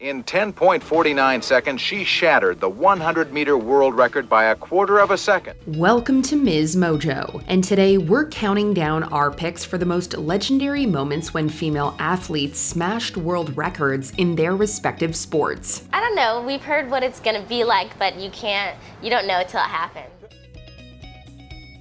In 10.49 seconds, she shattered the 100-meter world record by 1/4 of a second. Welcome to MsMojo, and today we're counting down our picks for the most legendary moments when female athletes smashed world records in their respective sports. I don't know, we've heard what it's gonna be like, but you don't know until it happens.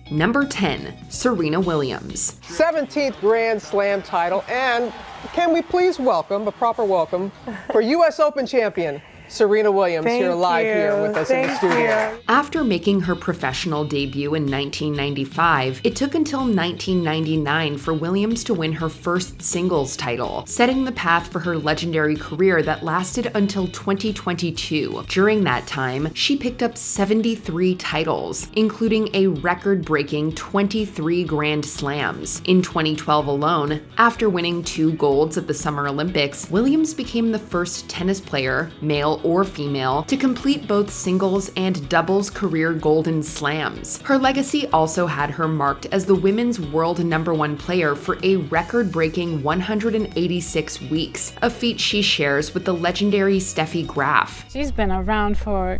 Number 10, Serena Williams. 17th Grand Slam title, and can we please welcome, a proper welcome, for U.S. Open champion, Serena Williams, here live here with us in the studio. After making her professional debut in 1995, it took until 1999 for Williams to win her first singles title, setting the path for her legendary career that lasted until 2022. During that time, she picked up 73 titles, including a record-breaking 23 Grand Slams. In 2012 alone, after winning 2 golds at the Summer Olympics, Williams became the first tennis player, male or female, to complete both singles and doubles career Golden Slams. Her legacy also had her marked as the women's world #1 player for a record-breaking 186 weeks, a feat she shares with the legendary Steffi Graf. She's been around for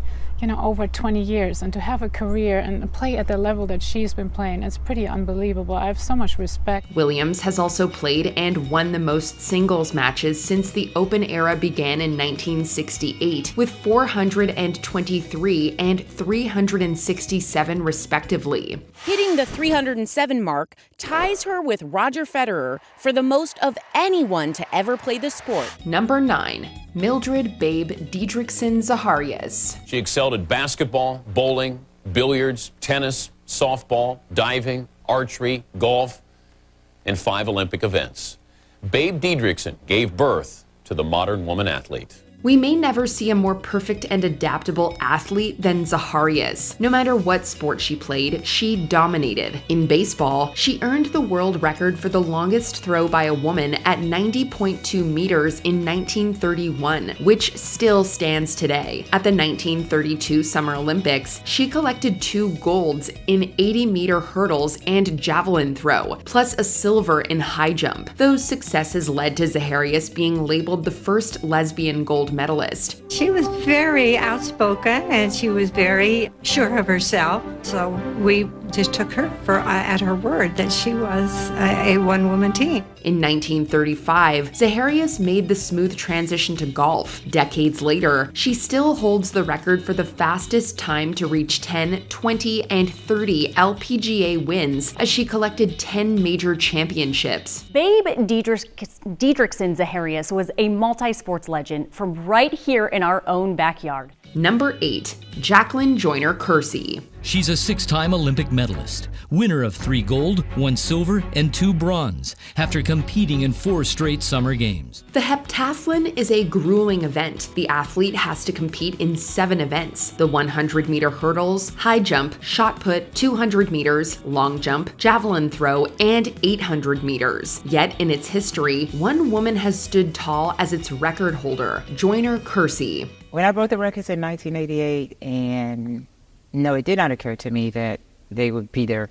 over 20 years, and to have a career and play at the level that she's been playing, it's pretty unbelievable. I have so much respect. Williams has also played and won the most singles matches since the Open era began in 1968, with 423 and 367 respectively. Hitting the 307 mark ties her with Roger Federer for the most of anyone to ever play the sport. Number 9, Mildred Babe Didrikson Zaharias. She excelled at basketball, bowling, billiards, tennis, softball, diving, archery, golf, and 5 Olympic events. Babe Didrikson gave birth to the modern woman athlete. We may never see a more perfect and adaptable athlete than Zaharias. No matter what sport she played, she dominated. In baseball, she earned the world record for the longest throw by a woman at 90.2 meters in 1931, which still stands today. At the 1932 Summer Olympics, she collected 2 golds in 80-meter hurdles and javelin throw, plus a silver in high jump. Those successes led to Zaharias being labeled the first lesbian gold medalist. She was very outspoken and she was very sure of herself. So we just took her at her word that she was a one-woman team. In 1935, Zaharias made the smooth transition to golf. Decades later, she still holds the record for the fastest time to reach 10, 20, and 30 LPGA wins as she collected 10 major championships. Babe Didrikson Zaharias was a multi-sports legend from right here in our own backyard. Number 8, Joyner-Kersee. She's a 6-time Olympic medalist, winner of 3 gold, 1 silver, and 2 bronze, after competing in 4 straight summer games. The heptathlon is a grueling event. The athlete has to compete in 7 events: the 100-meter hurdles, high jump, shot put, 200 meters, long jump, javelin throw, and 800 meters. Yet in its history, one woman has stood tall as its record holder, Joyner-Kersee. When I broke the records in 1988, and no, it did not occur to me that they would be there.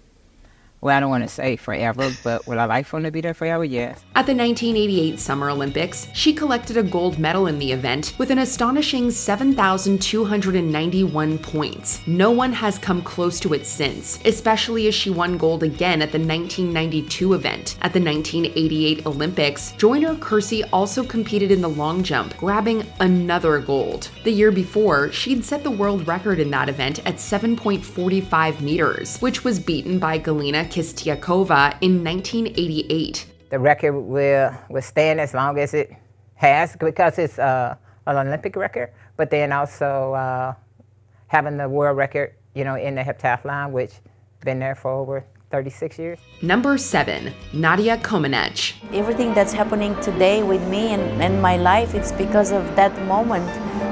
Well, I don't want to say forever, but would I like for them to be there forever? Yes. At the 1988 Summer Olympics, she collected a gold medal in the event with an astonishing 7,291 points. No one has come close to it since, especially as she won gold again at the 1992 event. At the 1988 Olympics, Joyner-Kersee also competed in the long jump, grabbing another gold. The year before, she'd set the world record in that event at 7.45 meters, which was beaten by Galina Kistiakova in 1988. The record will stand as long as it has, because it's an Olympic record, but then also having the world record, in the heptathlon, which been there for over 36 years. Number 7, Nadia Comaneci. Everything that's happening today with me and my life, it's because of that moment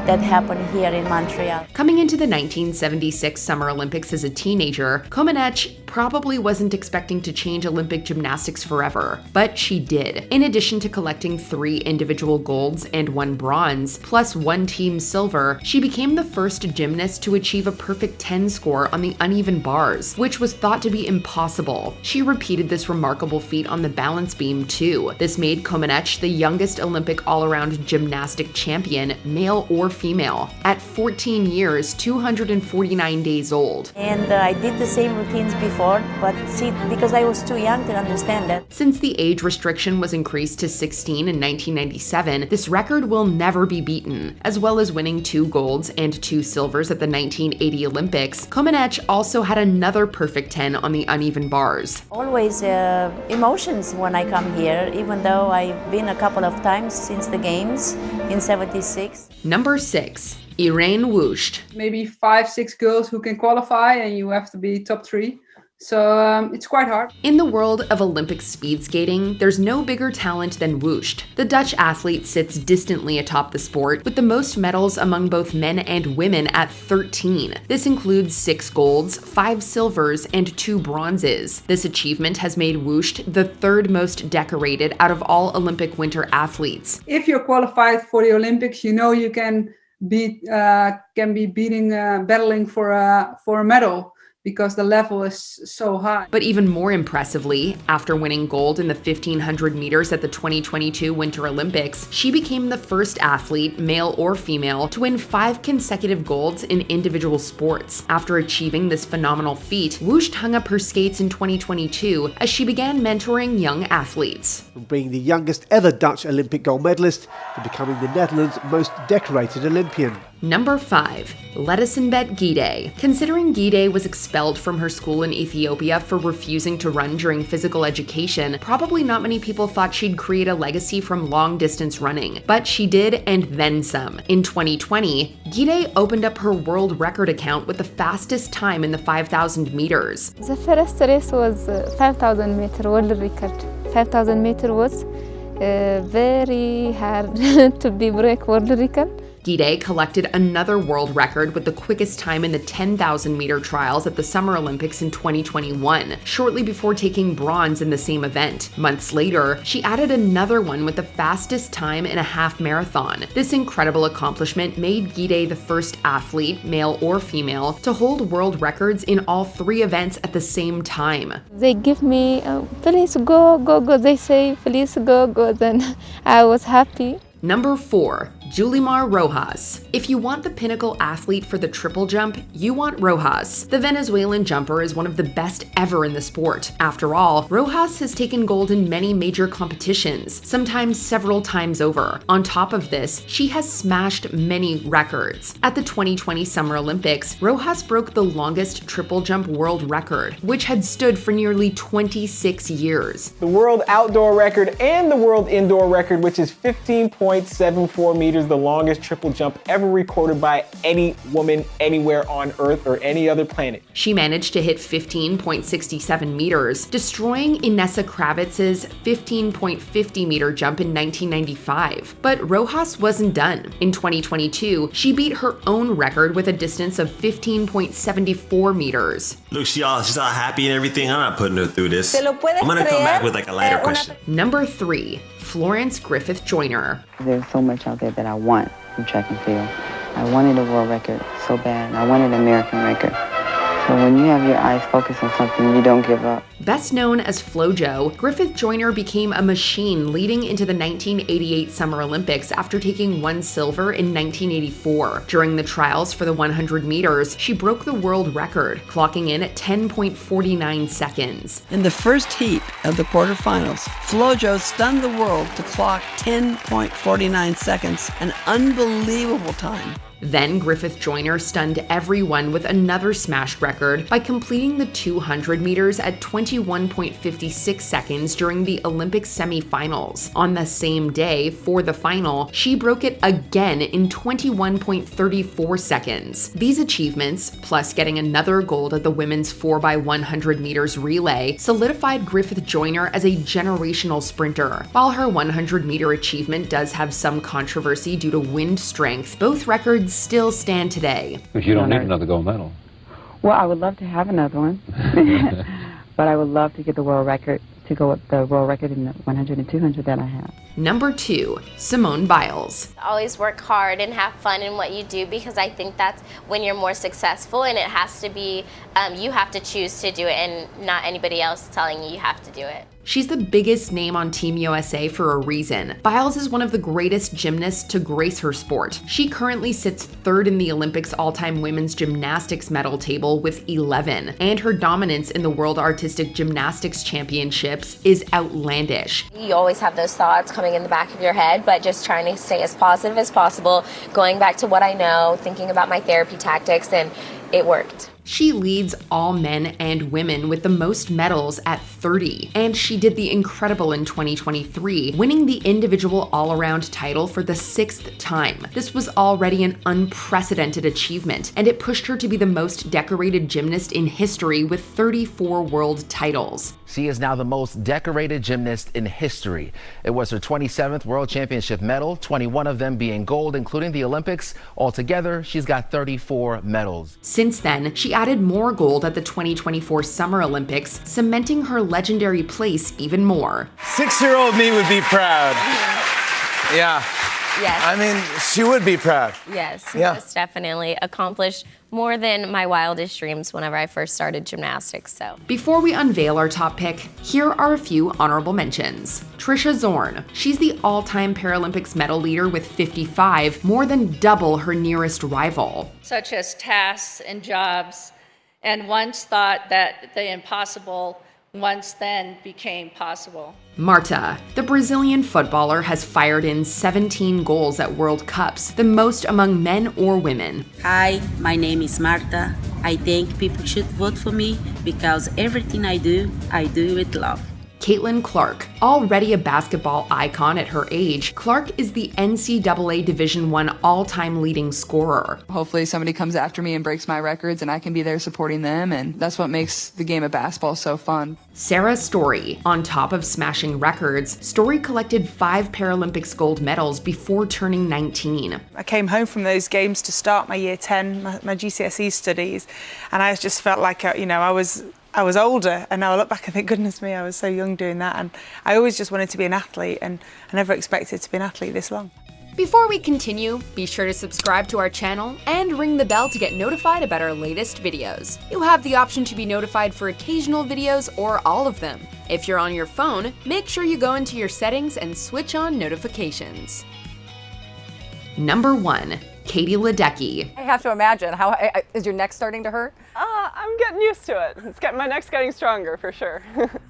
that happened here in Montreal. Coming into the 1976 Summer Olympics as a teenager, Comaneci probably wasn't expecting to change Olympic gymnastics forever, but she did. In addition to collecting 3 individual golds and 1 bronze, plus 1 team silver, she became the first gymnast to achieve a perfect 10 score on the uneven bars, which was thought to be impossible. She repeated this remarkable feat on the balance beam too. This made Comaneci the youngest Olympic all-around gymnastic champion, male or female, at 14 years, 249 days old. And I did the same routines before, but see, because I was too young to understand that. Since the age restriction was increased to 16 in 1997, this record will never be beaten. As well as winning 2 golds and 2 silvers at the 1980 Olympics, Comaneci also had another perfect 10 on the uneven bars. Always emotions when I come here, even though I've been a couple of times since the games in '76. Number 6. Ireen Wust. Maybe 5, 6 girls who can qualify, and you have to be top 3. So it's quite hard. In the world of Olympic speed skating, there's no bigger talent than Wust. The Dutch athlete sits distantly atop the sport, with the most medals among both men and women at 13. This includes 6 golds, 5 silvers, and 2 bronzes. This achievement has made Wust the 3rd most decorated out of all Olympic winter athletes. If you're qualified for the Olympics, you know you can be battling for a medal, because the level is so high. But even more impressively, after winning gold in the 1500 meters at the 2022 Winter Olympics, she became the first athlete, male or female, to win 5 consecutive golds in individual sports. After achieving this phenomenal feat, Wust hung up her skates in 2022 as she began mentoring young athletes. From being the youngest ever Dutch Olympic gold medalist to becoming the Netherlands' most decorated Olympian. Number 5. Ledesenbet Gidey. Considering Gidey was expelled from her school in Ethiopia for refusing to run during physical education, probably not many people thought she'd create a legacy from long-distance running. But she did, and then some. In 2020, Gidey opened up her world record account with the fastest time in the 5,000 meters. The first race was 5,000 meter world record. 5,000 meter was very hard to break world record. Gidey collected another world record with the quickest time in the 10,000 meter trials at the Summer Olympics in 2021, shortly before taking bronze in the same event. Months later, she added another one with the fastest time in a half marathon. This incredible accomplishment made Gidey the first athlete, male or female, to hold world records in all 3 events at the same time. They give me, please go, go, go. They say, please go, go. Then I was happy. Number 4. Yulimar Rojas. If you want the pinnacle athlete for the triple jump, you want Rojas. The Venezuelan jumper is one of the best ever in the sport. After all, Rojas has taken gold in many major competitions, sometimes several times over. On top of this, she has smashed many records. At the 2020 Summer Olympics, Rojas broke the longest triple jump world record, which had stood for nearly 26 years. The world outdoor record and the world indoor record, which is 15.74 meters, the longest triple jump ever recorded by any woman anywhere on Earth or any other planet. She managed to hit 15.67 meters, destroying Inessa Kravitz's 15.50 meter jump in 1995. But Rojas wasn't done. In 2022, she beat her own record with a distance of 15.74 meters. Look, she's all happy and everything. I'm not putting her through this. I'm gonna come back with like a lighter question. Number 3. Florence Griffith Joyner. There's so much out there that I want from track and field. I wanted a world record so bad. I wanted an American record. So when you have your eyes focused on something, you don't give up. Best known as FloJo, Griffith Joyner became a machine leading into the 1988 Summer Olympics after taking 1 silver in 1984. During the trials for the 100 meters, she broke the world record, clocking in at 10.49 seconds. In the first heat of the quarterfinals, FloJo stunned the world to clock 10.49 seconds, an unbelievable time. Then Griffith Joyner stunned everyone with another smashed record by completing the 200 meters at 21.56 seconds during the Olympic semifinals. On the same day, for the final, she broke it again in 21.34 seconds. These achievements, plus getting another gold at the women's 4x100 meters relay, solidified Griffith Joyner as a generational sprinter. While her 100-meter achievement does have some controversy due to wind strength, both records still stand today. But you don't need another gold medal. Well, I would love to have another one, but I would love to get the world record, to go with the world record in the 100 and 200 that I have. Number 2, Simone Biles. Always work hard and have fun in what you do, because I think that's when you're more successful, and it has to be, you have to choose to do it and not anybody else telling you have to do it. She's the biggest name on Team USA for a reason. Biles is one of the greatest gymnasts to grace her sport. She currently sits 3rd in the Olympics all-time women's gymnastics medal table with 11, and her dominance in the World Artistic Gymnastics Championships is outlandish. You always have those thoughts coming in the back of your head, but just trying to stay as positive as possible, going back to what I know, thinking about my therapy tactics, and it worked. She leads all men and women with the most medals at 30, and she did the incredible in 2023, winning the individual all-around title for the 6th time. This was already an unprecedented achievement, and it pushed her to be the most decorated gymnast in history with 34 world titles. She is now the most decorated gymnast in history. It was her 27th World Championship medal, 21 of them being gold, including the Olympics. Altogether, she's got 34 medals. Since then, she added more gold at the 2024 Summer Olympics, cementing her legendary place even more. 6-year-old me would be proud. Yeah. Yes. I mean, she would be proud. Yes, Yeah. yes, definitely accomplished more than my wildest dreams whenever I first started gymnastics. So Before we unveil our top pick, here are a few honorable mentions. Trisha Zorn. She's the all-time Paralympics medal leader with 55, more than double her nearest rival. Such as tasks and jobs, and once thought that the impossible once then became possible. Marta. The Brazilian footballer has fired in 17 goals at World Cups, the most among men or women. Hi, my name is Marta. I think people should vote for me because everything I do with love. Caitlin Clark. Already a basketball icon at her age, Clark is the NCAA Division I all-time leading scorer. Hopefully somebody comes after me and breaks my records and I can be there supporting them, and that's what makes the game of basketball so fun. Sarah Story. On top of smashing records, Story collected 5 Paralympics gold medals before turning 19. I came home from those games to start my year 10, my GCSE studies, and I just felt like, I was older, and now I look back and think, goodness me, I was so young doing that. And I always just wanted to be an athlete, and I never expected to be an athlete this long. Before we continue, be sure to subscribe to our channel and ring the bell to get notified about our latest videos. You'll have the option to be notified for occasional videos or all of them. If you're on your phone, make sure you go into your settings and switch on notifications. Number 1. Katie Ledecky. I have to imagine, how is your neck starting to hurt? I'm getting used to it. My neck's getting stronger for sure.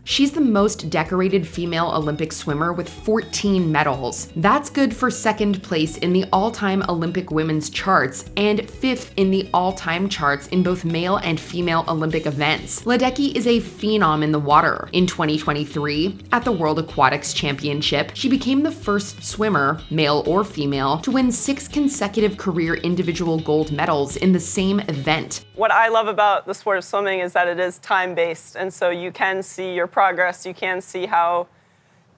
She's the most decorated female Olympic swimmer with 14 medals. That's good for 2nd place in the all-time Olympic women's charts and 5th in the all-time charts in both male and female Olympic events. Ledecky is a phenom in the water. In 2023, at the World Aquatics Championship, she became the first swimmer, male or female, to win 6 consecutive career individual gold medals in the same event. What I love about the sport of swimming is that it is time-based, and so you can see your progress, you can see how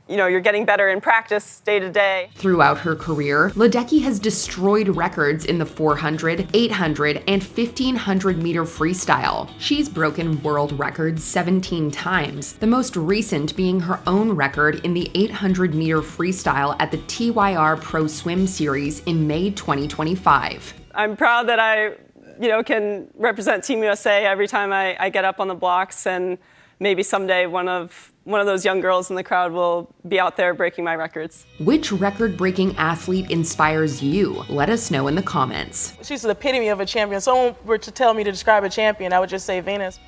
you're getting better in practice day to day. Throughout her career, Ledecky has destroyed records in the 400, 800, and 1500 meter freestyle. She's broken world records 17 times, the most recent being her own record in the 800 meter freestyle at the TYR Pro Swim Series in May 2025. I'm proud that I can represent Team USA every time I get up on the blocks, and maybe someday one of those young girls in the crowd will be out there breaking my records. Which record-breaking athlete inspires you? Let us know in the comments. She's the epitome of a champion. If someone were to tell me to describe a champion, I would just say Venus.